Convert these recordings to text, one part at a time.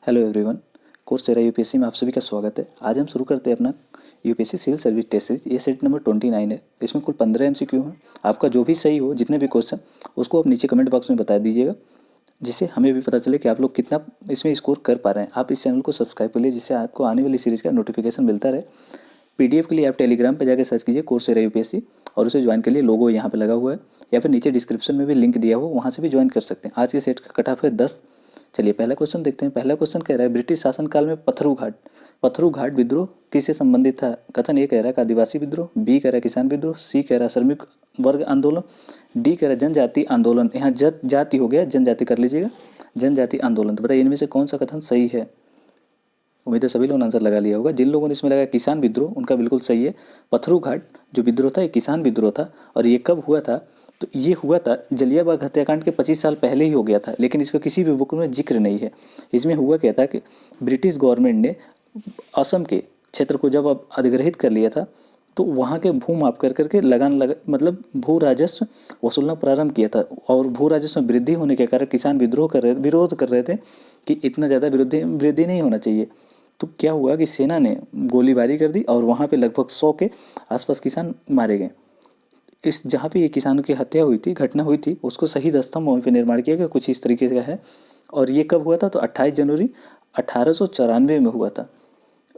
Hello everyone. Coursera UPSC में आप सभी का स्वागत है। आज हम शुरू करते हैं अपना UPSC civil service test series. ये सेट नंबर 29 है। इसमें कुल 15 एमसीक्यू हैं। आपका जो भी सही हो, जितने भी क्वेश्चन, उसको आप नीचे कमेंट बॉक्स में बता दीजिएगा, जिससे हमें भी पता चले कि आप लोग कितना इसमें स्कोर कर पा रहे हैं। आप इस चैनल को सब्सक्राइब कर लिए, जिससे आपको आने वाली सीरीज़ का नोटिफिकेशन मिलता रहे। पीडीएफ के लिए आप टेलीग्राम पर जाकर सर्च कीजिए कोर्सेरा यूपीएससी और उसे ज्वाइन कर लिए। लोगो यहाँ पे लगा हुआ है या फिर नीचे डिस्क्रिप्शन में भी लिंक दिया हुआ, वहाँ से भी ज्वाइन कर सकते हैं। आज के सेट का कट ऑफ है 10। चलिए पहला क्वेश्चन देखते हैं। पहला क्वेश्चन कह रहा है, ब्रिटिश शासनकाल में पत्थरू घाट विद्रोह किससे संबंधित था? कथन ए कह रहा है आदिवासी विद्रोह, बी कह रहा है किसान विद्रोह, सी कह रहा है श्रमिक वर्ग आंदोलन, डी कह रहा है जनजाति आंदोलन। यहाँ जाति हो गया, जनजाति कर लीजिएगा, जनजाति आंदोलन। तो बताइए इनमें से कौन सा कथन सही है? उम्मीद है सभी लोगों ने आंसर लगा लिया होगा। जिन लोगों ने इसमें लगाया किसान विद्रोह, उनका बिल्कुल सही है। पत्थरू घाट जो विद्रोह था ये किसान विद्रोह था। और ये कब हुआ था? तो ये हुआ था जलियांवाला हत्याकांड के 25 साल पहले ही हो गया था, लेकिन इसका किसी भी बुक में जिक्र नहीं है। इसमें हुआ क्या था कि ब्रिटिश गवर्नमेंट ने असम के क्षेत्र को जब अब अधिग्रहित कर लिया था, तो वहाँ के भू माप कर करके मतलब भू राजस्व वसूलना प्रारंभ किया था। और भू राजस्व में वृद्धि होने के कारण किसान विरोध कर रहे थे कि इतना ज़्यादा वृद्धि नहीं होना चाहिए। तो क्या हुआ कि सेना ने गोलीबारी कर दी और वहाँ पे लगभग 100 के आसपास किसान मारे गए। इस जहाँ पे ये किसानों की हत्या हुई थी, घटना हुई थी, उसको शहीद स्तंभ वहाँ पे निर्माण किया गया, कुछ इस तरीके का है। और ये कब हुआ था? तो 28 जनवरी 1894 में हुआ था।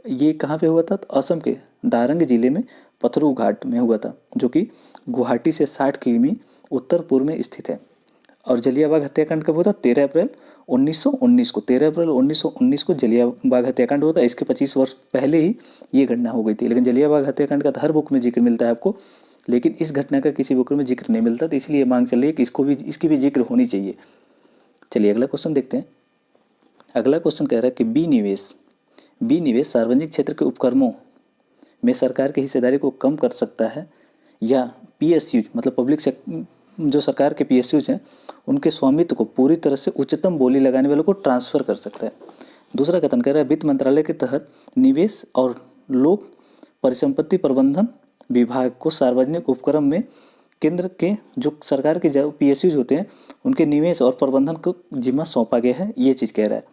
ये कहाँ पे हुआ था? तो असम के दारंग जिले में पथरू घाट में हुआ था, जो कि गुवाहाटी से 60 किमी उत्तर पूर्व में स्थित है। और जलियांवाला हत्याकांड कब हुआ था? 13 अप्रैल 1919 को। 13 अप्रैल 1919 को जलियांवाला हत्याकांड हुआ था। इसके 25 वर्ष पहले ही ये घटना हो गई थी। लेकिन जलियांवाला हत्याकांड का हर बुक में जिक्र मिलता है आपको, लेकिन इस घटना का किसी बुक में जिक्र नहीं मिलता। तो इसलिए मांग चल रही है कि इसकी भी जिक्र होनी चाहिए। चलिए अगला क्वेश्चन देखते हैं। अगला क्वेश्चन कह रहा है कि बी निवेश सार्वजनिक क्षेत्र के उपक्रमों में सरकार की हिस्सेदारी को कम कर सकता है, या पीएसयू मतलब जो सरकार के पीएसयूज हैं उनके स्वामित्व को पूरी तरह से उच्चतम बोली लगाने वालों को ट्रांसफर कर सकता है। दूसरा कथन कह रहा है, वित्त मंत्रालय के तहत निवेश और लोक परिसंपत्ति प्रबंधन विभाग को सार्वजनिक उपक्रम में केंद्र के जो सरकार के जो पीएसयूज होते हैं उनके निवेश और प्रबंधन को जिम्मा सौंपा गया है। ये चीज़ कह रहा है।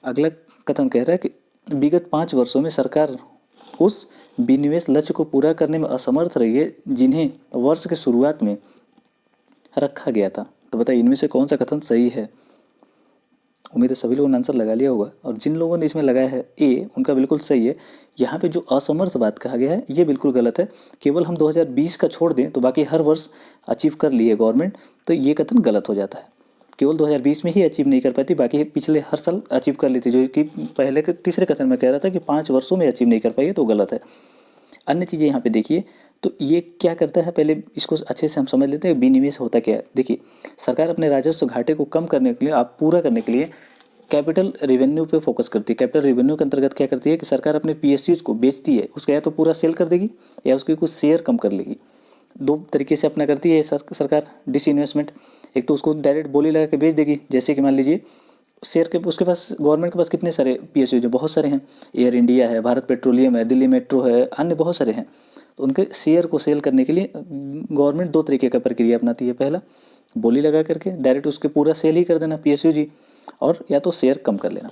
अगला कथन कह रहा है कि विगत 5 वर्षों में सरकार उस विनिवेश लक्ष्य को पूरा करने में असमर्थ रही है जिन्हें वर्ष के शुरुआत में रखा गया था। तो बताइए इनमें से कौन सा कथन सही है? उम्मीद है सभी लोगों ने आंसर लगा लिया होगा। और जिन लोगों ने इसमें लगाया है ए, उनका बिल्कुल सही है। यहाँ पे जो असमर्थ बात कहा गया है ये बिल्कुल गलत है। केवल हम 2020 का छोड़ दें तो बाकी हर वर्ष अचीव कर ली है गवर्नमेंट, तो ये कथन गलत हो जाता है। केवल 2020 में ही अचीव नहीं कर पाती, बाकी पिछले हर साल अचीव कर लेती, जो कि पहले के तीसरे कथन में कह रहा था कि 5 वर्षों में अचीव नहीं कर पाई है, तो गलत है। अन्य चीज़ें यहाँ पे देखिए, तो ये क्या करता है, पहले इसको अच्छे से हम समझ लेते हैं विनिवेश होता क्या है। देखिए, सरकार अपने राजस्व घाटे को कम करने के लिए, पूरा करने के लिए कैपिटल रेवेन्यू पे फोकस करती है। कैपिटल रेवेन्यू के अंतर्गत क्या करती है कि सरकार अपने पीएसयूज को बेचती है, उसका या तो पूरा सेल कर देगी या उसके कुछ शेयर कम कर लेगी। 2 तरीके से अपना करती है सरकार डिसइन्वेस्टमेंट। एक तो उसको डायरेक्ट बोली लगा के बेच देगी, जैसे कि मान लीजिए शेयर के उसके पास, गवर्नमेंट के पास कितने सारे पीएसयू है, बहुत सारे हैं। एयर इंडिया है, भारत पेट्रोलियम है, दिल्ली मेट्रो है, अन्य बहुत सारे हैं। तो उनके शेयर को सेल करने के लिए गवर्नमेंट 2 तरीके का प्रक्रिया अपनाती है। पहला, बोली लगा करके डायरेक्ट उसके पूरा सेल ही कर देना पीएसयू जी, और या तो शेयर कम कर लेना।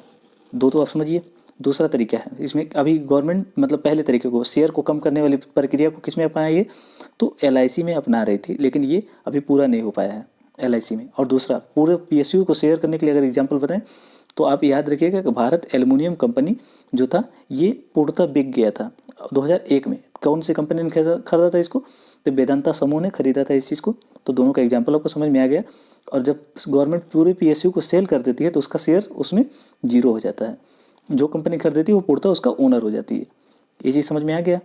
2 तो आप समझिए। दूसरा तरीका है इसमें, अभी गवर्नमेंट मतलब पहले तरीके को, शेयर को कम करने वाली प्रक्रिया को किसमें अपनाई है? तो एलआईसी में अपना रही थी, लेकिन ये अभी पूरा नहीं हो पाया है एलआईसी में। और दूसरा, पूरे पीएसयू को शेयर करने के लिए अगर एग्जांपल बताएं तो आप याद रखिएगा कि भारत एल्युमिनियम कंपनी जो था ये पूर्णतः बिक गया था 2001 में। कौन सी कंपनी ने खरीदा था इसको? तो वेदांता समूह ने खरीदा था इस चीज़ को। तो दोनों का एग्जाम्पल आपको समझ में आ गया। और जब गवर्नमेंट पूरे पीएसयू को सेल कर देती है तो उसका शेयर उसमें 0 हो जाता है। जो कंपनी खरीद देती है वो पूर्णतः उसका ओनर हो जाती है। ये चीज़ समझ में आ गया।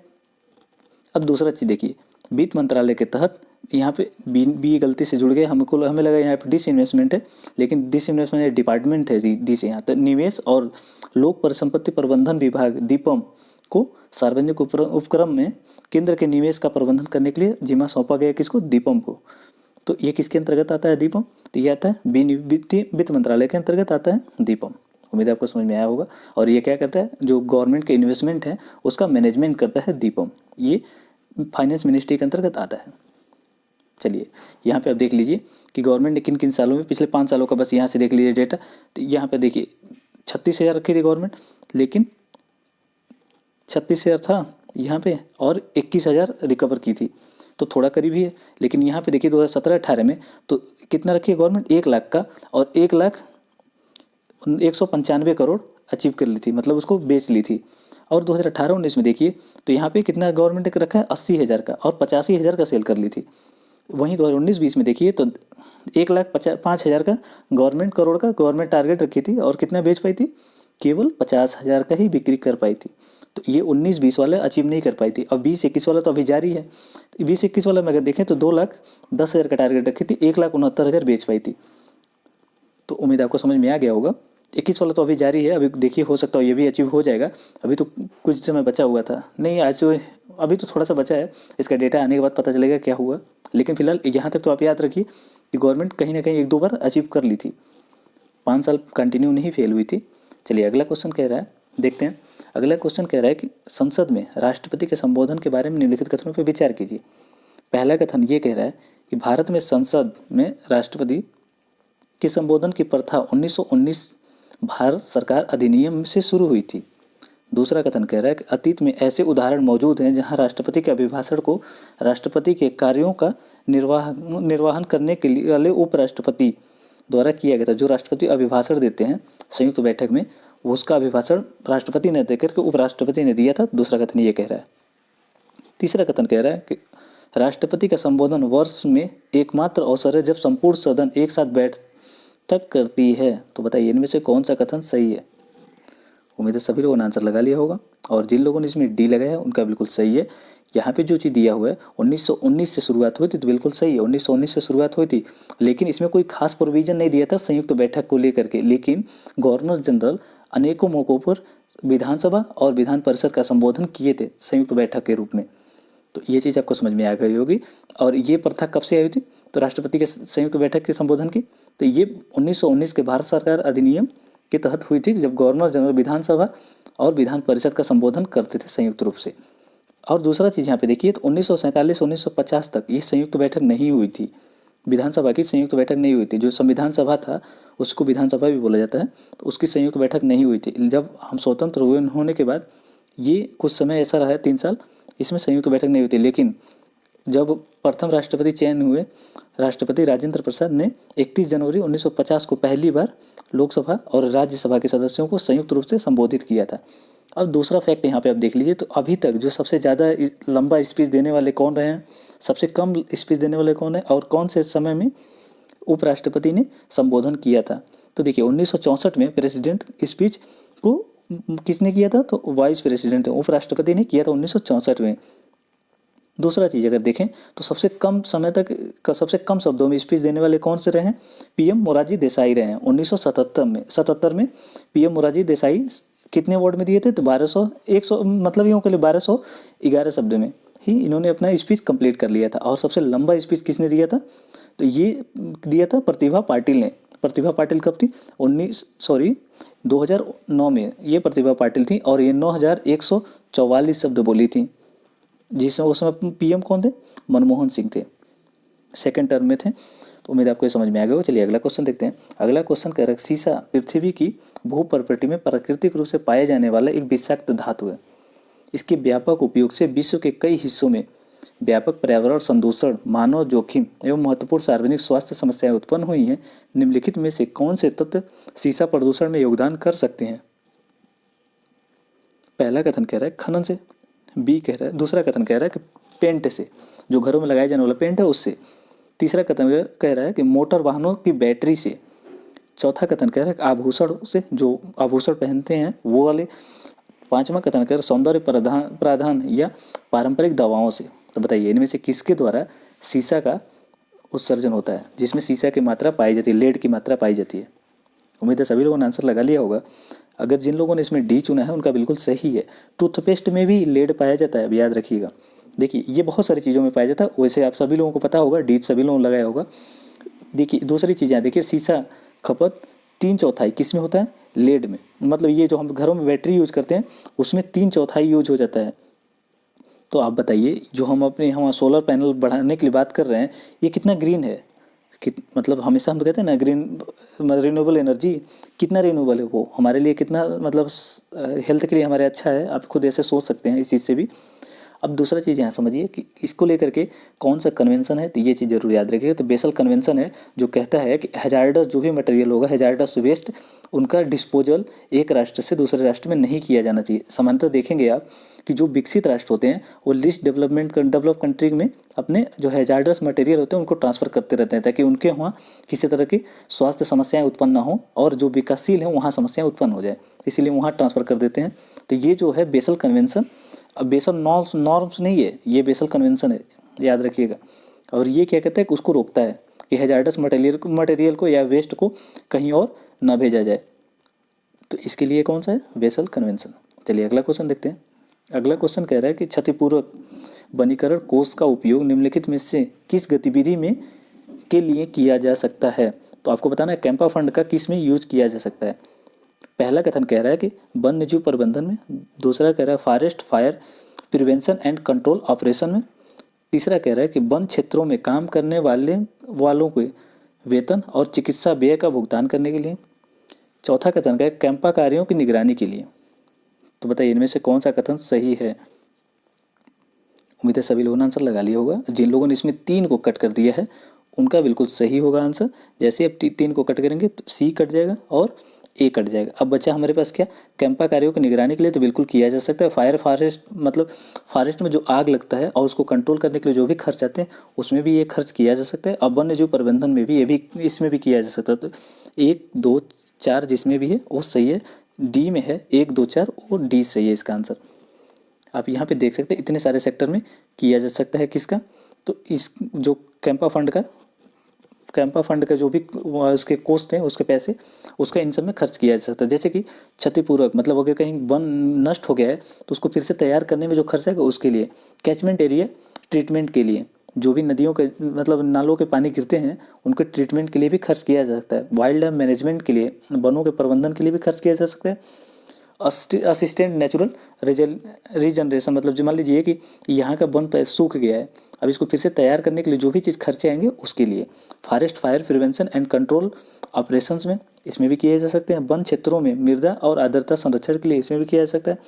अब दूसरा चीज़ देखिए, वित्त मंत्रालय के तहत यहाँ पे बी गलती से जुड़ गए, हमें लगा यहाँ पे डिसइन्वेस्टमेंट है, लेकिन डिसइन्वेस्टमेंट डिपार्टमेंट है डी से। यहाँ तो निवेश और लोक परिसंपत्ति प्रबंधन विभाग दीपम को सार्वजनिक उपक्रम में केंद्र के निवेश का प्रबंधन करने के लिए जिम्मा सौंपा गया किसको? दीपम को। तो ये किसके अंतर्गत आता है दीपम? तो ये आता है वित्त मंत्रालय के अंतर्गत आता है दीपम। उम्मीद है आपको समझ में आया होगा। और ये क्या करता है, जो गवर्नमेंट के इन्वेस्टमेंट है उसका मैनेजमेंट करता है दीपम। ये फाइनेंस मिनिस्ट्री के अंतर्गत आता है। चलिए यहाँ पे आप देख लीजिए कि गवर्नमेंट ने किन किन सालों में, पिछले 5 सालों का बस यहाँ से देख लीजिए डेटा। तो यहाँ पे देखिए 36,000 रखी थी गवर्नमेंट, लेकिन 36,000 था यहाँ पे और 21,000 रिकवर की थी, तो थोड़ा करीब ही है। लेकिन यहाँ पे देखिए 2017-18 में तो कितना रखी है गवर्नमेंट, 1 लाख का, और 1,195 करोड़ अचीव कर ली थी, मतलब उसको बेच ली थी। और 2018-19 में देखिए तो यहाँ पे कितना गवर्नमेंट ने रखा है, 80,000 का, और 85,000 का सेल कर ली थी। वहीं 2019-20 में देखिए तो 1,05,000 का गवर्नमेंट करोड़ का गवर्नमेंट टारगेट रखी थी, और कितना बेच पाई थी, केवल 50,000 का ही बिक्री कर पाई थी। तो ये 19-20 वाला अचीव नहीं कर पाई थी। अब 20-21 वाला तो अभी जारी है। 20-21 वाला में अगर देखें तो 2,10,000 का टारगेट रखी थी, 1,69,000 बेच पाई थी। तो उम्मीद आपको समझ में आ गया होगा। 21 वाला तो अभी जारी है, अभी देखिए हो सकता है ये भी अचीव हो जाएगा। अभी तो कुछ समय बचा हुआ था, नहीं आज जो अभी तो थोड़ा सा बचा है, इसका डेटा आने के बाद पता चलेगा क्या हुआ। लेकिन फिलहाल यहाँ तक तो आप याद रखिए कि गवर्नमेंट कहीं ना कहीं 1-2 बार अचीव कर ली थी, 5 साल कंटिन्यू नहीं फेल हुई थी। चलिए अगला क्वेश्चन कह रहा है, देखते हैं। अगला क्वेश्चन कह रहा है कि संसद में राष्ट्रपति के संबोधन के बारे में निम्नलिखित कथनों पर विचार कीजिए। पहला कथन ये कह रहा है कि भारत में संसद में राष्ट्रपति के संबोधन की प्रथा 1919 भारत सरकार अधिनियम से शुरू हुई थी। दूसरा कथन कह रहा है कि अतीत में ऐसे उदाहरण मौजूद हैं जहां राष्ट्रपति के अभिभाषण को राष्ट्रपति के कार्यों का निर्वहन करने के लिए वाले उपराष्ट्रपति द्वारा किया गया था। जो राष्ट्रपति अभिभाषण देते हैं संयुक्त बैठक में, उसका अभिभाषण राष्ट्रपति ने देकर के उपराष्ट्रपति ने दिया था। दूसरा कथन ये कह रहा है। तीसरा कथन कह रहा है कि राष्ट्रपति का संबोधन वर्ष में एकमात्र अवसर है जब संपूर्ण सदन एक साथ बैठक करती है। तो बताइए इनमें से कौन सा कथन सही है। उम्मीद है सभी लोगों ने आंसर लगा लिया होगा, और जिन लोगों ने इसमें डी लगाया है उनका बिल्कुल सही है। यहाँ पे जो चीज़ दिया हुआ है 1919 से शुरुआत हुई थी, तो बिल्कुल सही है, 1919 से शुरुआत हुई थी, लेकिन इसमें कोई खास प्रोविज़न नहीं दिया था संयुक्त बैठक को लेकर के। लेकिन गवर्नर जनरल अनेकों मौक़ों पर विधानसभा और विधान परिषद का संबोधन किए थे संयुक्त बैठक के रूप में। तो ये चीज़ आपको समझ में आ गई होगी। और ये प्रथा कब से आई थी, तो राष्ट्रपति के संयुक्त बैठक के संबोधन की, तो ये 1919 के भारत सरकार अधिनियम के तहत हुई थी, जब गवर्नर जनरल विधानसभा और विधान परिषद का संबोधन करते थे संयुक्त रूप से। और दूसरा चीज़ यहाँ पे देखिए तो 1947-1950 तक ये संयुक्त बैठक नहीं हुई थी, विधानसभा की संयुक्त बैठक नहीं हुई थी। जो संविधान सभा था उसको विधानसभा भी बोला जाता है, तो उसकी संयुक्त बैठक नहीं हुई थी। जब हम स्वतंत्र हुए होने के बाद ये कुछ समय ऐसा रहा है 3 साल, इसमें संयुक्त बैठक नहीं हुई थी। लेकिन जब प्रथम राष्ट्रपति चयन हुए, राष्ट्रपति राजेंद्र प्रसाद ने 31 जनवरी 1950 को पहली बार लोकसभा और राज्यसभा के सदस्यों को संयुक्त रूप से संबोधित किया था। अब दूसरा फैक्ट यहाँ पे आप देख लीजिए, तो अभी तक जो सबसे ज़्यादा लंबा स्पीच देने वाले कौन रहे हैं, सबसे कम स्पीच देने वाले कौन है, और कौन से समय में उपराष्ट्रपति ने संबोधन किया था। तो देखिए 1964 में प्रेसिडेंट स्पीच को किसने किया था, तो वाइस प्रेसिडेंट उपराष्ट्रपति ने किया था 1964 में। दूसरा चीज़ अगर देखें तो सबसे कम समय तक का सबसे कम शब्दों में स्पीच देने वाले कौन से रहे हैं, पीएम मोरारजी देसाई रहे हैं 1977 में पीएम मोरारजी देसाई कितने वर्ड में दिए थे, तो 100 मतलब यूँ के लिए 1211 शब्द में ही इन्होंने अपना स्पीच कंप्लीट कर लिया था। और सबसे लंबा स्पीच किसने दिया था, तो ये दिया था प्रतिभा पाटिल ने। प्रतिभा पाटिल कब थी, 2009 में ये प्रतिभा पाटिल थी, और ये 9144 शब्द बोली थी, जिसमें उस समय पीएम कौन थे, मनमोहन सिंह थे, सेकंड टर्म में थे। तो उम्मीद आपको ये समझ में आ गया हो। चलिए अगला क्वेश्चन देखते हैं। अगला क्वेश्चन कह रहा है सीसा पृथ्वी की भूप्रकृति में प्राकृतिक रूप से पाए जाने वाला एक विषाक्त धातु है। इसके व्यापक उपयोग से विश्व के कई हिस्सों में व्यापक पर्यावरण संदूषण, मानव जोखिम एवं महत्वपूर्ण सार्वजनिक स्वास्थ्य समस्याएं उत्पन्न हुई हैं। निम्नलिखित में से कौन से तत्व सीसा प्रदूषण में योगदान कर सकते हैं। पहला कथन कह रहा है खनन से, बी कह रहा है, दूसरा कथन कह रहा है कि पेंट से, जो घरों में लगाए जाने वाला पेंट है उससे। तीसरा कथन कह रहा है कि मोटर वाहनों की बैटरी से। चौथा कथन कह रहा है कि आभूषण से, जो आभूषण पहनते हैं वो वाले। पांचवा कथन कह रहा है सौंदर्य प्रावधान या पारंपरिक दवाओं से। तो बताइए इनमें से किसके द्वारा सीसा का उत्सर्जन होता है, जिसमें सीसा की मात्रा पाई जाती है, लेड की मात्रा पाई जाती है। उम्मीद है सभी लोगों ने आंसर लगा लिया होगा। अगर जिन लोगों ने इसमें डी चुना है उनका बिल्कुल सही है। टूथपेस्ट में भी लेड पाया जाता है, अब याद रखिएगा। देखिए ये बहुत सारी चीज़ों में पाया जाता है, वैसे आप सभी लोगों को पता होगा, डी सभी लोगों ने लगाया होगा। देखिए दूसरी चीज़ें, देखिए सीसा खपत 3/4 किस में होता है, लेड में। मतलब ये जो हम घरों में बैटरी यूज़ करते हैं उसमें 3/4 यूज हो जाता है। तो आप बताइए जो हम अपने यहाँ सोलर पैनल बढ़ाने के लिए बात कर रहे हैं, ये कितना ग्रीन है, मतलब हमेशा हम कहते हैं ना ग्रीन रिन्यूएबल एनर्जी कितना रिन्यूएबल है, वो हमारे लिए कितना मतलब हेल्थ के लिए हमारे अच्छा है, आप खुद ऐसे सोच सकते हैं इस चीज़ से भी। अब दूसरा चीज़ यहाँ समझिए कि इसको लेकर के कौन सा कन्वेंशन है, तो ये चीज़ जरूर याद रखिएगा। तो बेसल कन्वेंशन है जो कहता है कि हैजार्डस जो भी मटेरियल होगा, हैजार्डस वेस्ट, उनका डिस्पोजल एक राष्ट्र से दूसरे राष्ट्र में नहीं किया जाना चाहिए। सामान्यतः देखेंगे आप कि जो विकसित राष्ट्र होते हैं वो लिस्ट डेवलप कंट्री में अपने जो हैजार्डस मटेरियल होते हैं उनको ट्रांसफ़र करते रहते हैं, ताकि उनके वहाँ किसी तरह की स्वास्थ्य समस्याएं उत्पन्न ना हो और जो विकासशील है वहाँ समस्याएं उत्पन्न हो जाए, इसीलिए वहाँ ट्रांसफ़र कर देते हैं। तो ये जो है बेसल कन्वेंशन, अब बेसल नॉर्म्स नहीं है, ये बेसल कन्वेंशन है, याद रखिएगा। और ये क्या कहता है कि उसको रोकता है कि हैजार्डस मटेरियल को या वेस्ट को कहीं और ना भेजा जाए। तो इसके लिए कौन सा है, बेसल कन्वेंशन। चलिए अगला क्वेश्चन देखते हैं। अगला क्वेश्चन कह रहा है कि क्षतिपूर्वक वनीकरण कोष का उपयोग निम्नलिखित में से किस गतिविधि में के लिए किया जा सकता है। तो आपको बताना है कैंपा फंड का किस में यूज किया जा सकता है। पहला कथन कह रहा है कि वन्यजीव प्रबंधन में, दूसरा कह रहा है forest fire prevention and control operation में, तीसरा कह रहा है कि वन क्षेत्रों में काम करने वालों को वेतन और चिकित्सा व्यय का भुगतान करने के लिए, चौथा कथन का है कैंपा कार्यों की निगरानी के लिए। तो बताइए इनमें से कौन सा कथन सही है। उम्मीद है सभी लोगों ने आंसर लगा लिया होगा। जिन लोगों ने इसमें 3 को कट कर दिया है उनका बिल्कुल सही होगा आंसर। जैसे अब 3 को कट करेंगे तो सी कट जाएगा और ए कट जाएगा। अब बचा हमारे पास क्या, कैंपा कार्यों की निगरानी के लिए तो बिल्कुल किया जा सकता है। फायर फॉरेस्ट मतलब फॉरेस्ट में जो आग लगता है और उसको कंट्रोल करने के लिए जो भी खर्च आते हैं उसमें भी ये खर्च किया जा सकता है। अब वन्यजीव प्रबंधन में भी ये भी इसमें भी किया जा सकता है। तो 1 2 4 जिसमें भी है वो सही है, डी में है 1 2 4 और डी सही है इसका आंसर। आप यहाँ पे देख सकते हैं इतने सारे सेक्टर में किया जा सकता है किसका, तो इस जो कैंपा फंड का जो भी उसके कोस्ट हैं उसके पैसे उसका इन सब में खर्च किया जा सकता है। जैसे कि क्षतिपूर्वक मतलब अगर कहीं वन नष्ट हो गया है तो उसको फिर से तैयार करने में जो खर्च आएगा उसके लिए, कैचमेंट एरिया ट्रीटमेंट के लिए, जो भी नदियों के मतलब नालों के पानी गिरते हैं उनके ट्रीटमेंट के लिए भी खर्च किया जा सकता है। वाइल्ड लाइफ मैनेजमेंट के लिए, वनों के प्रबंधन के लिए भी खर्च किया जा सकता है। असिस्टेंट नेचुरल रीजनरेशन मतलब जो मान लीजिए कि यहाँ का वन सूख गया है, अब इसको फिर से तैयार करने के लिए जो भी चीज़ खर्चे आएंगे उसके लिए। Forest fire prevention and control operations में इसमें भी किए जा सकते हैं। वन क्षेत्रों में मृदा और आर्द्रता संरक्षण के लिए इसमें भी किया जा सकता है।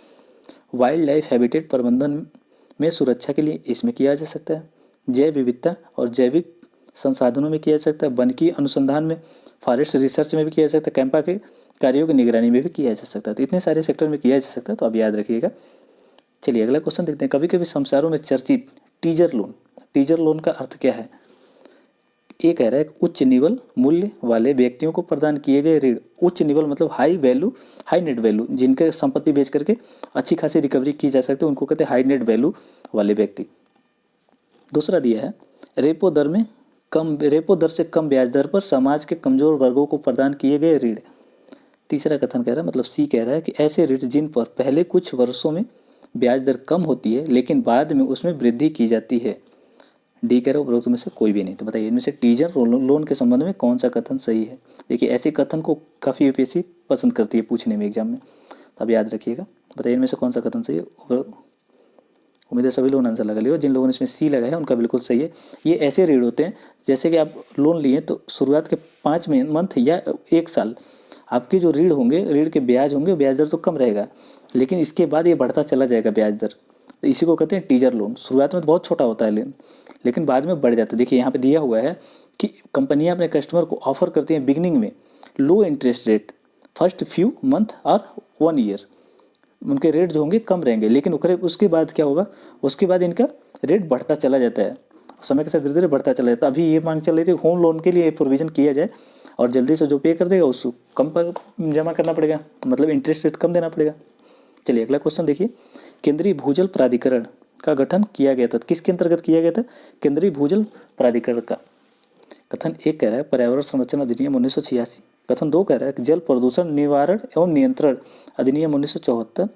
वाइल्ड लाइफ हैबिटेट प्रबंधन में सुरक्षा के लिए इसमें किया जा सकता है। जैव विविधता और जैविक संसाधनों में किया जा सकता है। वनिकी अनुसंधान में, फॉरेस्ट रिसर्च में भी किया जा सकता है। कैंपा के कार्यों की निगरानी में भी किया जा सकता है। तो इतने सारे सेक्टर में किया जा सकता है, तो आप याद रखिएगा। चलिए अगला क्वेश्चन देखते हैं। कभी कभी समाचारों में चर्चित टीजर लोन का अर्थ क्या है। ये कह रहा है उच्च निवल मूल्य वाले व्यक्तियों को प्रदान किए गए ऋण। उच्च निवल मतलब हाई नेट वैल्यू, जिनके संपत्ति बेच करके अच्छी खासी रिकवरी की जा सकती है उनको कहते हैं हाई नेट वैल्यू वाले व्यक्ति। दूसरा दिया है रेपो दर से कम ब्याज दर पर समाज के कमजोर वर्गों को प्रदान किए गए ऋण। तीसरा कथन कह रहा है मतलब सी कह रहा है कि ऐसे ऋण जिन पर पहले कुछ वर्षों में ब्याज दर कम होती है लेकिन बाद में उसमें वृद्धि की जाती है। डी कह रहा है उपरोक्त में से कोई भी नहीं। तो बताइए इनमें से टीजर लोन के संबंध में कौन सा कथन सही है। देखिए ऐसे कथन को काफ़ी यूपीएससी पसंद करती है पूछने में एग्जाम में, तो अब याद रखिएगा। बताइए इनमें से कौन सा कथन सही है। उम्मीद है सभी लोगों ने आंसर लगा लिया। जिन लोगों ने इसमें सी लगाया है उनका बिल्कुल सही है। ये ऐसे ऋण होते हैं जैसे कि आप लोन लिए तो शुरुआत के 5 मंथ या 1 साल आपके जो ऋण होंगे, ऋण के ब्याज होंगे, ब्याज दर तो कम रहेगा लेकिन इसके बाद ये बढ़ता चला जाएगा ब्याज दर। तो इसी को कहते हैं टीजर लोन। शुरुआत में तो बहुत छोटा होता है लेकिन बाद में बढ़ जाता है। देखिए यहाँ पे दिया हुआ है कि कंपनियां अपने कस्टमर को ऑफर करती हैं बिगनिंग में लो interest rate first few month और 1 ईयर। उनके रेट जो होंगे कम रहेंगे लेकिन उसके बाद क्या होगा, उसके बाद इनका रेट बढ़ता चला जाता है, समय के साथ धीरे धीरे बढ़ता चला जाता है। अभी ये मांग चल रही थी होम लोन के लिए प्रोविज़न किया जाए और जल्दी से जो पे कर देगा उसको कम पर जमा करना पड़ेगा, मतलब इंटरेस्ट रेट कम देना पड़ेगा। चलिए अगला क्वेश्चन देखिए। केंद्रीय भूजल प्राधिकरण का गठन किया गया था, किसके अंतर्गत किया गया था। केंद्रीय भूजल प्राधिकरण का। कथन 1 कह रहा है पर्यावरण संरक्षण अधिनियम 1986। कथन 2 कह रहा है जल प्रदूषण निवारण एवं नियंत्रण अधिनियम 1974।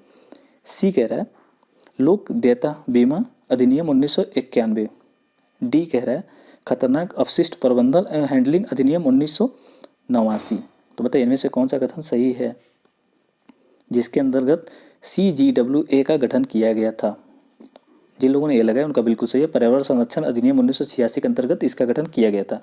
सी कह रहा है लोक देयता बीमा अधिनियम 1991। डी कह रहा है खतरनाक अपशिष्ट प्रबंधन एवं हैंडलिंग अधिनियम 1989। तो बताइए इनमें से कौन सा कथन सही है जिसके अंतर्गत CGWA का गठन किया गया था। जिन लोगों ने ये लगाया उनका बिल्कुल सही है। पर्यावरण संरक्षण अधिनियम 1986 के अंतर्गत इसका गठन किया गया था।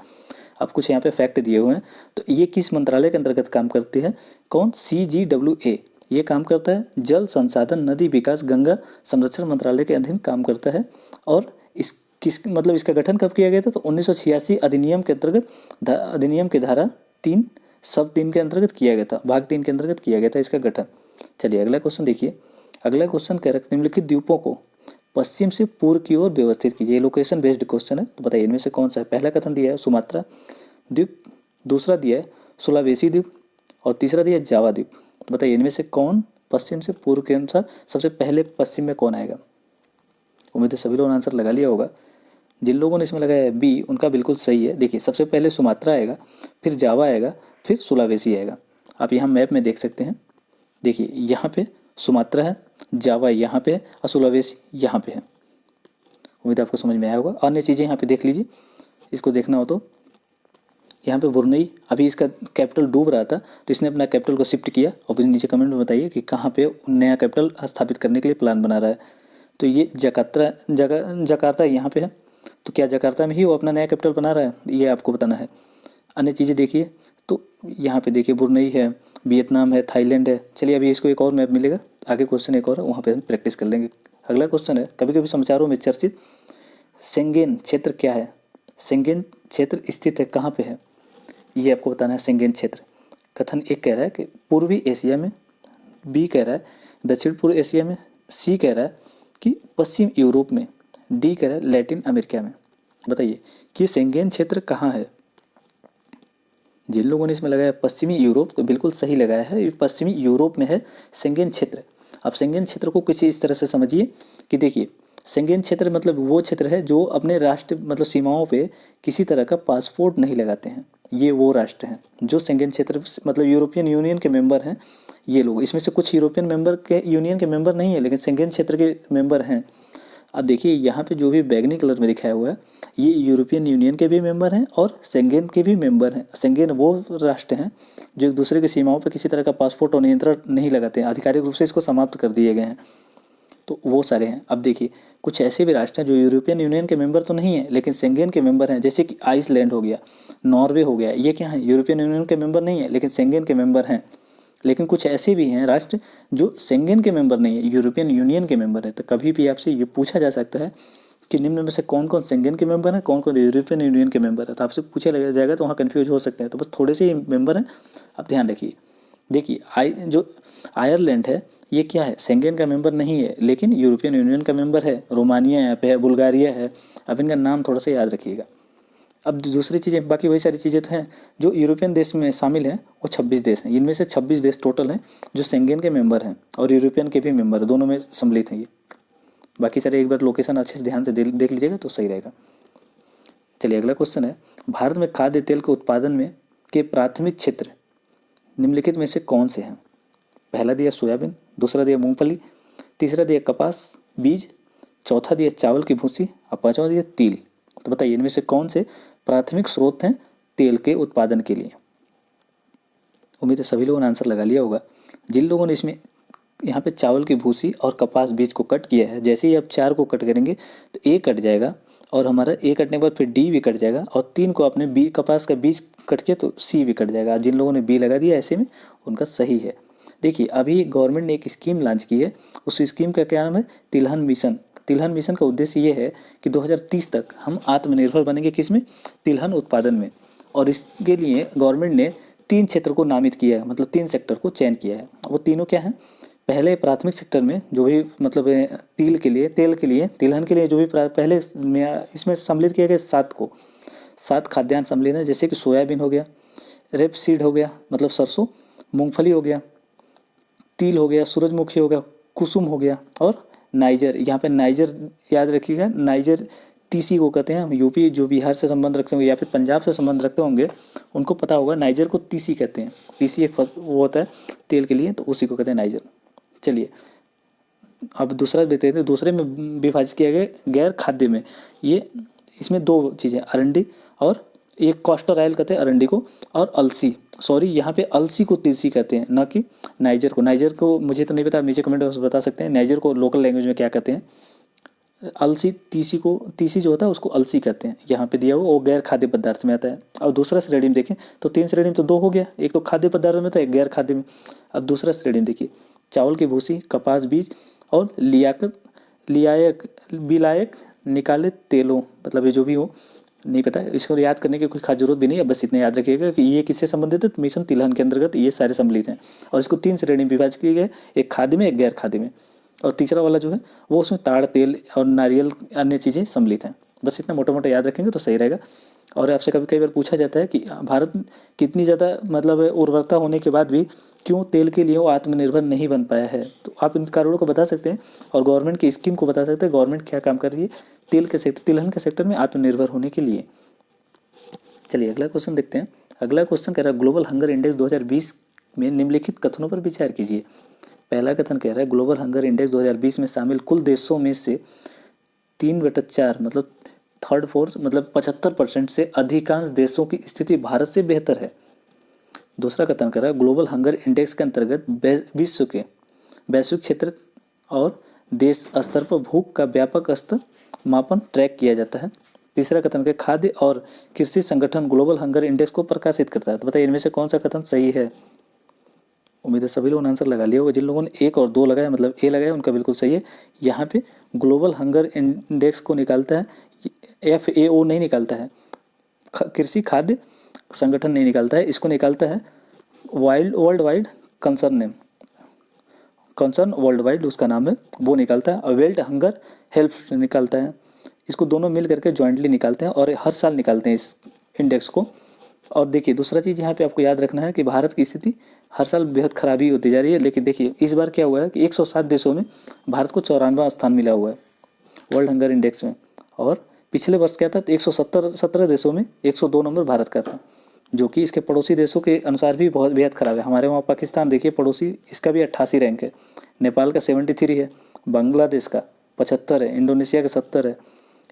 अब कुछ यहाँ पे फैक्ट दिए हुए हैं। तो ये किस मंत्रालय के अंतर्गत काम करती है? कौन? CGWA ये काम करता है। जल संसाधन नदी विकास गंगा संरक्षण मंत्रालय के अधीन काम करता है। और इस किस मतलब इसका गठन कब किया गया था? तो 1986 अधिनियम के अंतर्गत अधिनियम की धारा 3 सब 3 के अंतर्गत किया गया था, भाग 3 के अंतर्गत किया गया था इसका गठन। चलिए अगला क्वेश्चन देखिए। अगला क्वेश्चन कह रहा है निम्नलिखित द्वीपों को पश्चिम से पूर्व की ओर व्यवस्थित कीजिए। लोकेशन बेस्ड क्वेश्चन है, तो बताइए इनमें से कौन सा है? पहला कथन दिया है सुमात्रा द्वीप, दूसरा दिया है सुलावेसी द्वीप और तीसरा दिया है जावा द्वीप। तो बताइए इनमें से कौन पश्चिम से पूर्व के अनुसार सबसे पहले पश्चिम में कौन आएगा? उम्मीद है सभी लोगों ने आंसर लगा लिया होगा। जिन लोगों ने इसमें लगाया है बी उनका बिल्कुल सही है। देखिए सबसे पहले सुमात्रा आएगा, फिर जावा आएगा, फिर सुलावेसी आएगा। आप यहाँ मैप में देख सकते हैं। देखिए यहाँ पे सुमात्रा है, जावा यहाँ पे है और सुलावेसी यहाँ पे है। उम्मीद आपको समझ में आया होगा। अन्य चीज़ें यहाँ पे देख लीजिए, इसको देखना हो तो यहाँ पे बुरनई, अभी इसका कैपिटल डूब रहा था तो इसने अपना कैपिटल को शिफ्ट किया। और फिर नीचे कमेंट में बताइए कि कहाँ पे नया कैपिटल स्थापित करने के लिए प्लान बना रहा है। तो ये जकार्ता यहाँ पे है। तो क्या जकार्ता में ही वो अपना नया कैपिटल बना रहा है? ये आपको बताना है। अन्य चीज़ें देखिए तो यहाँ पे देखिए बुरनई है, वियतनाम है, थाईलैंड है। चलिए अभी इसको एक और मैप मिलेगा, आगे क्वेश्चन एक और है, वहाँ पे हम प्रैक्टिस कर लेंगे। अगला क्वेश्चन है कभी कभी समाचारों में चर्चित शेंगेन क्षेत्र क्या है? शेंगेन क्षेत्र स्थित है कहाँ पे है? ये आपको बताना है। शेंगेन क्षेत्र कथन एक कह रहा है कि पूर्वी एशिया में, बी कह रहा है दक्षिण पूर्व एशिया में, सी कह रहा है कि पश्चिम यूरोप में, डी कह रहा है लैटिन अमेरिका में। बताइए कि शेंगेन क्षेत्र कहाँ है? जिन लोगों ने इसमें लगाया पश्चिमी यूरोप तो बिल्कुल सही लगाया है, ये पश्चिमी यूरोप में है शेंगेन क्षेत्र। अब शेंगेन क्षेत्र को कुछ इस तरह से समझिए कि देखिए शेंगेन क्षेत्र मतलब वो क्षेत्र है जो अपने राष्ट्र मतलब सीमाओं पे किसी तरह का पासपोर्ट नहीं लगाते हैं। ये वो राष्ट्र हैं जो शेंगेन क्षेत्र मतलब यूरोपियन यूनियन के मेंबर हैं। ये लोग इसमें से कुछ यूरोपियन मेंबर के यूनियन के मेंबर नहीं है लेकिन शेंगेन क्षेत्र के मेंबर हैं। अब देखिए यहाँ पे जो भी बैगनी कलर में दिखाया हुआ है ये यूरोपियन यूनियन के भी मेंबर हैं और शेंगेन के भी मेंबर हैं। शेंगेन वो राष्ट्र हैं जो एक दूसरे की सीमाओं पर किसी तरह का पासपोर्ट और नियंत्रण नहीं लगाते हैं, आधिकारिक रूप से इसको समाप्त कर दिए गए हैं। तो वो सारे हैं। अब देखिए कुछ ऐसे भी राष्ट्र हैं जो यूरोपियन यूनियन के मेंबर तो नहीं है लेकिन शेंगेन के मेंबर हैं, जैसे कि आइसलैंड हो गया, नॉर्वे हो गया। ये क्या है? यूरोपियन यूनियन के मेंबर नहीं है लेकिन शेंगेन के मेंबर हैं। लेकिन कुछ ऐसे भी हैं राष्ट्र जो शेंगेन के मेंबर नहीं है, यूरोपियन यूनियन के मेंबर है। तो कभी भी आपसे ये पूछा जा सकता है कि निम्न में से कौन कौन शेंगेन के मेंबर हैं, कौन कौन यूरोपियन यूनियन के मेंबर है। तो आपसे पूछा लगा जाएगा तो वहाँ कन्फ्यूज हो सकते हैं। तो बस थोड़े से मेंबर हैं, आप ध्यान रखिए। देखिए जो आयरलैंड है ये क्या है? शेंगेन का मेंबर नहीं है लेकिन यूरोपियन यूनियन का मेंबर है। रोमानिया यहाँ पे है, बुल्गारिया है। अब इनका नाम थोड़ा सा याद रखिएगा। अब दूसरी चीज़ें बाकी वही सारी चीज़ें तो हैं जो यूरोपियन देश में शामिल हैं, वो 26 देश हैं। इनमें से 26 देश टोटल हैं जो शेंगेन के मेंबर हैं और यूरोपियन के भी मेंबर हैं, दोनों में सम्मिलित हैं ये। बाकी सारे एक बार लोकेशन अच्छे से ध्यान से देख लीजिएगा तो सही रहेगा। चलिए अगला क्वेश्चन है भारत में खाद्य तेल के उत्पादन में के प्राथमिक क्षेत्र निम्नलिखित में से कौन से हैं? पहला दिया सोयाबीन, दूसरा दिया मूंगफली, तीसरा दिया कपास बीज, चौथा दिया चावल की भूसी और पांचवा दिया तिल। तो बताइए इनमें से कौन से प्राथमिक स्रोत हैं तेल के उत्पादन के लिए? उम्मीद है सभी लोगों ने आंसर लगा लिया होगा। जिन लोगों ने इसमें यहाँ पे चावल की भूसी और कपास बीज को कट किया है, जैसे ही आप 4 को कट करेंगे तो ए कट जाएगा और हमारा ए कटने के बाद फिर डी भी कट जाएगा और 3 को आपने बी कपास का बीज कट किया तो सी भी कट जाएगा। जिन लोगों ने बी लगा दिया ऐसे में उनका सही है। देखिए अभी गवर्नमेंट ने एक स्कीम लॉन्च की है, उस स्कीम का क्या नाम है? तिलहन मिशन। तिलहन मिशन का उद्देश्य ये है कि 2030 तक हम आत्मनिर्भर बनेंगे किस में? तिलहन उत्पादन में। और इसके लिए गवर्नमेंट ने 3 क्षेत्र को नामित किया है, मतलब 3 सेक्टर को चयन किया है। वो तीनों क्या हैं? पहले प्राथमिक सेक्टर में जो भी मतलब तेल के लिए तिलहन के लिए जो भी पहले में इसमें सम्मिलित किया गया 7 खाद्यान्न सम्मिलित है, जैसे कि सोयाबीन हो गया, रेपसीड हो गया मतलब सरसों, मूंगफली हो गया, तिल हो गया, सूरजमुखी हो गया, कुसुम हो गया और नाइजर। यहाँ पे नाइजर याद रखिएगा, नाइजर तीसी को कहते हैं। यूपी जो बिहार से संबंध रखते होंगे या फिर पंजाब से संबंध रखते होंगे उनको पता होगा नाइजर को तीसी कहते हैं। तीसी एक वो होता है तेल के लिए, तो उसी को कहते हैं नाइजर। चलिए अब दूसरा देखते हैं। दूसरे में विभाजित किया गया गैर खाद्य में, ये इसमें 2 चीज़ें अरंडी और एक कॉस्टर ऑयल कहते हैं अरंडी को, और अलसी, सॉरी यहाँ पे अलसी को तिलसी कहते हैं, ना कि नाइजर को। नाइजर को मुझे तो नहीं पता, आप नीचे कमेंट बॉक्स में बता सकते हैं नाइजर को लोकल लैंग्वेज में क्या कहते हैं। अलसी, तीसी जो होता है उसको अलसी कहते हैं, यहाँ पे दिया हुआ वो गैर खाद्य पदार्थ में आता है। और दूसरा श्रेणी में देखें तो 3 श्रेणी में तो 2 हो गया, एक तो खाद्य पदार्थ में था, एक गैर खाद्य में। अब दूसरा श्रेणी में देखिए, चावल की भूसी, कपास बीज और विलायक निकाले तेलों, मतलब ये जो भी हो नहीं पता, इसको याद करने की कोई खास जरूरत भी नहीं है, बस इतना याद रखिएगा कि ये किससे संबंधित है, तो मिशन तिलहन के अंतर्गत ये सारे सम्मिलित हैं। और इसको 3 श्रेणी में विभाजित किए गए, एक खाद्य में, एक गैर खाद्य में, और तीसरा वाला जो है वो उसमें ताड़ तेल और नारियल अन्य चीज़ें सम्मिलित हैं। बस इतना मोटा मोटा याद रखेंगे तो सही रहेगा। और आपसे कभी कई बार पूछा जाता है कि भारत कितनी ज़्यादा मतलब उर्वरता होने के बाद भी क्यों तेल के लिए वो आत्मनिर्भर नहीं बन पाया है, तो आप इन कारणों को बता सकते हैं और गवर्नमेंट की स्कीम को बता सकते हैं, गवर्नमेंट क्या काम कर रही है तेल के सेक्टर, तिलहन के सेक्टर में आत्मनिर्भर होने के लिए। चलिए अगला क्वेश्चन देखते हैं। अगला क्वेश्चन कह रहा है ग्लोबल हंगर इंडेक्स 2020 में निम्नलिखित कथनों पर विचार कीजिए। पहला कथन कह रहा है ग्लोबल हंगर इंडेक्स 2020 में शामिल कुल देशों में से 3/4 मतलब थर्ड फोर्थ मतलब 75% से अधिकांश देशों की स्थिति भारत से बेहतर है। दूसरा कथन कर रहा है ग्लोबल हंगर इंडेक्स के अंतर्गत विश्व के वैश्विक क्षेत्र और देश स्तर पर भूख का व्यापक स्तर मापन ट्रैक किया जाता है। तीसरा कथन के खाद्य और कृषि संगठन ग्लोबल हंगर इंडेक्स को प्रकाशित करता है। तो बताइए इनमें से कौन सा कथन सही है। उम्मीद है सभी लोगों ने आंसर लगा लिया होगा। जिन लोगों ने 1 और 2 लगाया मतलब ए लगाया उनका बिल्कुल सही है। यहाँ पे ग्लोबल हंगर इंडेक्स को निकालता है FAO नहीं निकालता है, कृषि खाद्य संगठन नहीं निकालता है, इसको निकालता है world wide concern world wide उसका नाम है, वो निकालता है। और वर्ल्ड हंगर हेल्प निकालता है। इसको दोनों मिल करके ज्वाइंटली निकालते हैं और हर साल निकालते हैं इस इंडेक्स को। और देखिए दूसरा चीज़ यहाँ पे आपको याद रखना है कि भारत की स्थिति हर साल बेहद खराबी होती जा रही है, लेकिन देखिए इस बार क्या हुआ है कि 107 देशों में भारत को 94वां स्थान मिला हुआ है वर्ल्ड हंगर इंडेक्स में। और पिछले वर्ष क्या था, 117 देशों में 102 नंबर भारत का था, जो कि इसके पड़ोसी देशों के अनुसार भी बहुत बेहद खराब है। हमारे वहाँ पाकिस्तान देखिए पड़ोसी, इसका भी 88 रैंक है, नेपाल का 73 है, बांग्लादेश का 75 है, इंडोनेशिया का 70 है।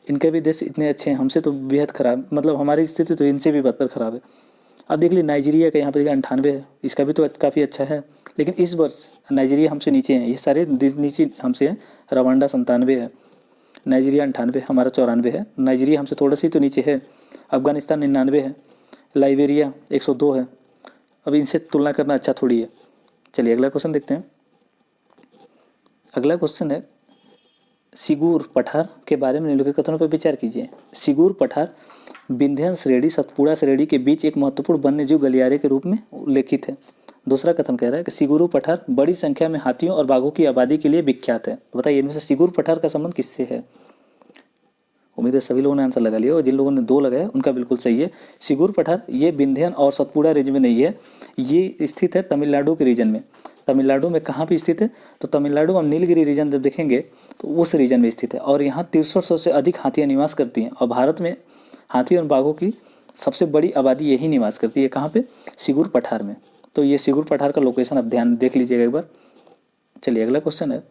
इनके भी देश इतने अच्छे हैं, हमसे तो बेहद खराब, मतलब हमारी स्थिति तो इनसे भी बदतर खराब है। अब देख लीजिए नाइजीरिया का यहाँ पर 98 है, इसका भी तो काफ़ी अच्छा है, लेकिन इस वर्ष नाइजीरिया हमसे नीचे हैं, ये सारे नीचे हमसे हैं। रवांडा 97 है, नाइजीरिया 98, हमारा 94 है, नाइजीरिया हमसे थोड़ा सी तो नीचे है। अफगानिस्तान 99 है, लाइबेरिया 102 है। अब इनसे तुलना करना अच्छा थोड़ी है। चलिए अगला क्वेश्चन देखते हैं। अगला क्वेश्चन है सिगूर पठार के बारे में निम्नलिखित कथनों पर विचार कीजिए। सिगूर पठार विंध्य श्रेणी सतपुड़ा श्रेणी के बीच एक महत्वपूर्ण वन्यजीव गलियारे के रूप में उल्लेखित है। दूसरा कथन कह रहा है कि सिगुरु पठार बड़ी संख्या में हाथियों और बाघों की आबादी के लिए विख्यात है। तो बताइए इनमें से सिगुर पठार का संबंध किससे है। उम्मीद है सभी लोगों ने आंसर लगा लिया और जिन लोगों ने 2 लगाया उनका बिल्कुल सही है। सिगुर पठार ये विंध्यन और सतपुड़ा रीजन में नहीं है, ये स्थित है तमिलनाडु के रीजन में। तमिलनाडु में कहाँ पे स्थित है, तो तमिलनाडु में नीलगिरी रीजन जब देखेंगे तो उस रीजन में स्थित है और यहाँ 6300 से अधिक हाथियाँ निवास करती हैं। और भारत में हाथी और बाघों की सबसे बड़ी आबादी यही निवास करती है, कहाँ पे, सिगुर पठार में। तो ये सिगुर पठार का लोकेशन आप ध्यान देख लीजिएगा एक बार। चलिए अगला क्वेश्चन है,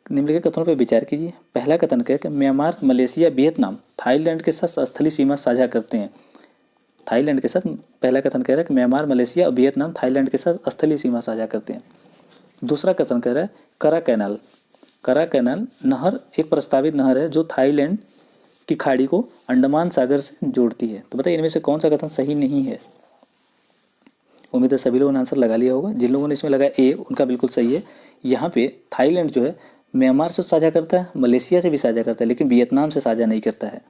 निम्नलिखित कथनों पर विचार कीजिए। पहला कथन है कि म्यांमार, मलेशिया, वियतनाम थाईलैंड के साथ स्थलीय सीमा साझा करते हैं। थाईलैंड के साथ, पहला कथन कह रहा है कि म्यांमार, मलेशिया और वियतनाम थाईलैंड के साथ स्थलीय सीमा साझा करते हैं। दूसरा कथन कह रहा है करा कैनाल, करा कैनाल नहर एक प्रस्तावित नहर है जो थाईलैंड की खाड़ी को अंडमान सागर से जोड़ती है। तो बताइए इनमें से कौन सा कथन सही नहीं है। उम्मीद है सभी लोगों ने आंसर लगा लिया होगा। जिन लोगों ने इसमें लगाया ए उनका बिल्कुल सही है। यहाँ पे थाईलैंड जो है म्यांमार से साझा करता है, मलेशिया से भी साझा करता है, लेकिन वियतनाम से साझा नहीं करता है।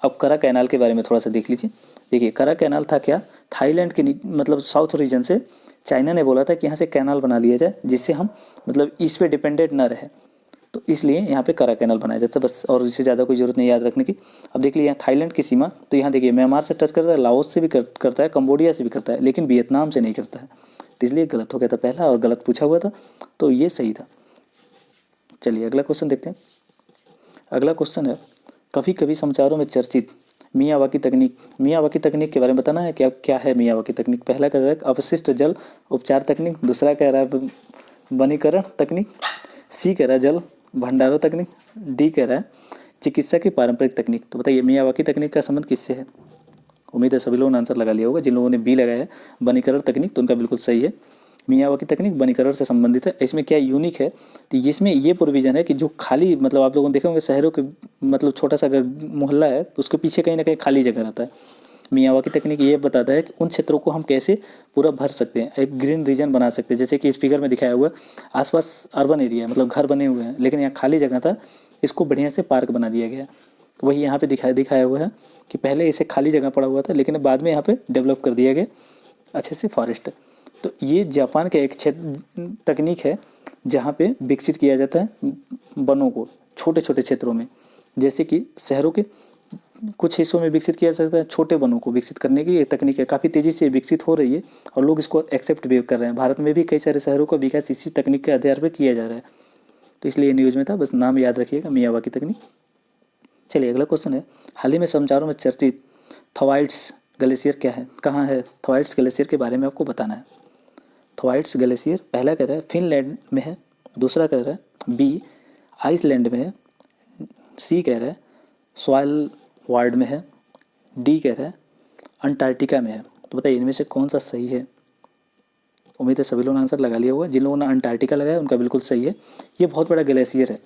अब करा कैनाल के बारे में थोड़ा सा देख लीजिए। देखिए करा कैनाल था क्या, थाईलैंड के मतलब साउथ रीजन से चाइना ने बोला था कि यहाँ से कैनाल बना लिया जाए जिससे हम मतलब इस पे डिपेंडेंट ना रहे, तो इसलिए यहाँ पे करा कैनाल बनाया जाता है बस, और इससे ज़्यादा कोई ज़रूरत नहीं याद रखने की। अब देख लीजिए यहाँ थाईलैंड की सीमा, तो यहाँ देखिए म्यांमार से टच करता है, लाओस से भी करता है, कंबोडिया से भी करता है, लेकिन वियतनाम से नहीं करता है, तो इसलिए गलत हो गया था पहला और गलत पूछा हुआ था, तो ये सही था। चलिए अगला क्वेश्चन देखते हैं। अगला क्वेश्चन है कभी कभी समाचारों में चर्चित मियावाकी तकनीक, मियावाकी तकनीक के बारे में बताना है क्या है मियावाकी तकनीक। पहला कह रहा है अपशिष्ट जल उपचार तकनीक, दूसरा कह रहा है वनीकरण तकनीक, सी कह रहा है जल भंडारण तकनीक, डी कह रहा है चिकित्सा की पारंपरिक तकनीक। तो बताइए मियावाकी तकनीक का संबंध किससे है। उम्मीद है सभी लोगों ने आंसर लगा लिया होगा। जिन लोगों ने बी लगाया है वनीकरण तकनीक तो उनका बिल्कुल सही है। मियावाकी तकनीक वनीकरण से संबंधित है। इसमें क्या यूनिक है, तो इसमें ये प्रोविज़न है कि जो खाली मतलब आप लोगों ने देखे होंगे शहरों के मतलब छोटा सा अगर मोहल्ला है तो उसके पीछे कहीं ना कहीं खाली जगह रहता है। मियावाकी तकनीक ये बताता है कि उन क्षेत्रों को हम कैसे पूरा भर सकते हैं, एक ग्रीन रीजन बना सकते हैं। जैसे कि इस फिगर में दिखाया हुआ है, आसपास अर्बन एरिया है, मतलब घर बने हुए हैं, लेकिन यहाँ खाली जगह था, इसको बढ़िया से पार्क बना दिया गया। वही यहाँ पे दिखाया हुआ है कि पहले इसे खाली जगह पड़ा हुआ था, लेकिन बाद में यहाँ पे डेवलप कर दिया गया अच्छे से फॉरेस्ट। तो ये जापान का एक क्षेत्र तकनीक है जहाँ पे विकसित किया जाता है वनों को छोटे छोटे क्षेत्रों में। जैसे कि शहरों के कुछ हिस्सों में विकसित किया जा सकता है, छोटे वनों को विकसित करने की ये तकनीक है, काफ़ी तेज़ी से विकसित हो रही है और लोग इसको एक्सेप्ट भी कर रहे हैं। भारत में भी कई सारे शहरों का विकास इसी तकनीक के आधार पर किया जा रहा है। तो इसलिए न्यूज़ में था, बस नाम याद रखिएगा, मियावाकी तकनीक। चलिए अगला क्वेश्चन है, हाल ही में समाचारों में चर्चित थोवाइट्स ग्लेशियर क्या है, कहाँ है? थोवाइट्स ग्लेशियर के बारे में आपको बताना है। थोवाइट्स ग्लेशियर पहला कह रहा है फिनलैंड में है, दूसरा कह रहा है बी आइसलैंड में है, सी कह रहा है स्वालबार्ड में है, डी कह रहा है अंटार्कटिका में है। तो बताइए इनमें से कौन सा सही है? उम्मीद है सभी लोगों ने आंसर लगा लिया होगा। जिन लोगों ने अंटार्कटिका लगाया उनका बिल्कुल सही है। ये बहुत बड़ा ग्लेशियर है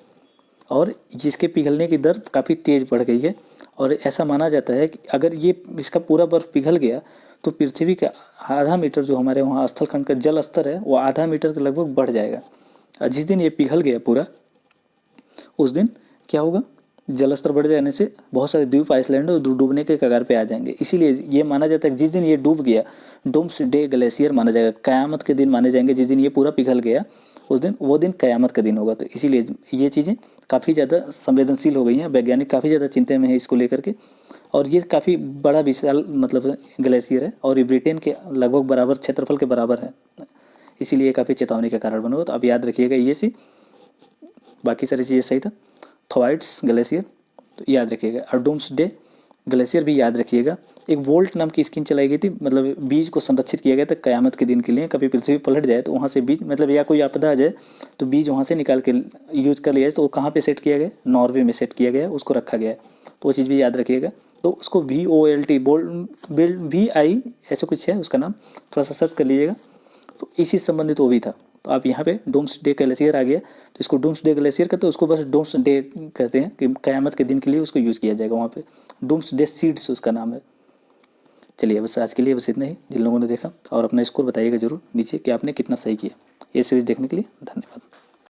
और जिसके पिघलने की दर काफ़ी तेज़ बढ़ गई है और ऐसा माना जाता है कि अगर ये इसका पूरा बर्फ़ पिघल गया तो पृथ्वी का आधा मीटर जो हमारे वहाँ स्थलखंड का जल स्तर है वो आधा मीटर के लगभग बढ़ जाएगा। और जिस दिन ये पिघल गया पूरा, उस दिन क्या होगा, जल स्तर बढ़ जाने से बहुत सारे द्वीप आइसलैंड और डूबने के कगार पे आ जाएंगे। इसीलिए ये माना जाता है कि जिस दिन ये डूब गया, डूम्स डे ग्लेशियर माना जाएगा, क़यामत के दिन माने जाएंगे। जिस दिन ये पूरा पिघल गया उस दिन, वो दिन क़यामत का दिन होगा। तो इसीलिए ये चीज़ें काफ़ी ज़्यादा संवेदनशील हो गई हैं, वैज्ञानिक काफ़ी ज़्यादा चिंता में है इसको लेकर के। और ये काफ़ी बड़ा विशाल मतलब ग्लेशियर है और ये ब्रिटेन के लगभग बराबर क्षेत्रफल के बराबर है, इसीलिए काफ़ी चेतावनी का कारण बना हुआ। तो आप याद रखिएगा ये सी, बाकी सारी चीज़ें सही था। थोवाइट्स ग्लेशियर तो याद रखिएगा, और डूम्सडे ग्लेशियर भी याद रखिएगा। एक वोल्ट नाम की स्कीम चलाई गई थी, मतलब बीज को संरक्षित किया गया था क़यामत के दिन के लिए। कभी पृथ्वी पलट जाए तो वहाँ से बीज, मतलब या कोई आपदा आ जाए तो बीज वहाँ से निकाल के यूज कर लिया जाए। तो वो कहाँ पे सेट किया गया? नॉर्वे में सेट किया गया, उसको रखा गया। तो वो चीज़ भी याद रखिएगा। तो उसको VOLT बिल्ड VI ऐसे कुछ है उसका नाम, थोड़ा सा सर्च कर लीजिएगा। तो इसी से संबंधित वो भी था। तो आप यहाँ पे डूम्सडे ग्लेशियर आ गया, तो इसको डूम्सडे ग्लेशियर कहते हैं, उसको बस डूम्सडे कहते हैं कि क़यामत के दिन के लिए उसको यूज़ किया जाएगा वहाँ पे। डूम्सडे सीड्स उसका नाम है। चलिए बस आज के लिए बस इतना ही। जिन लोगों ने देखा और अपना स्कोर बताइएगा ज़रूर नीचे कि आपने कितना सही किया। ये सीरीज़ देखने के लिए धन्यवाद।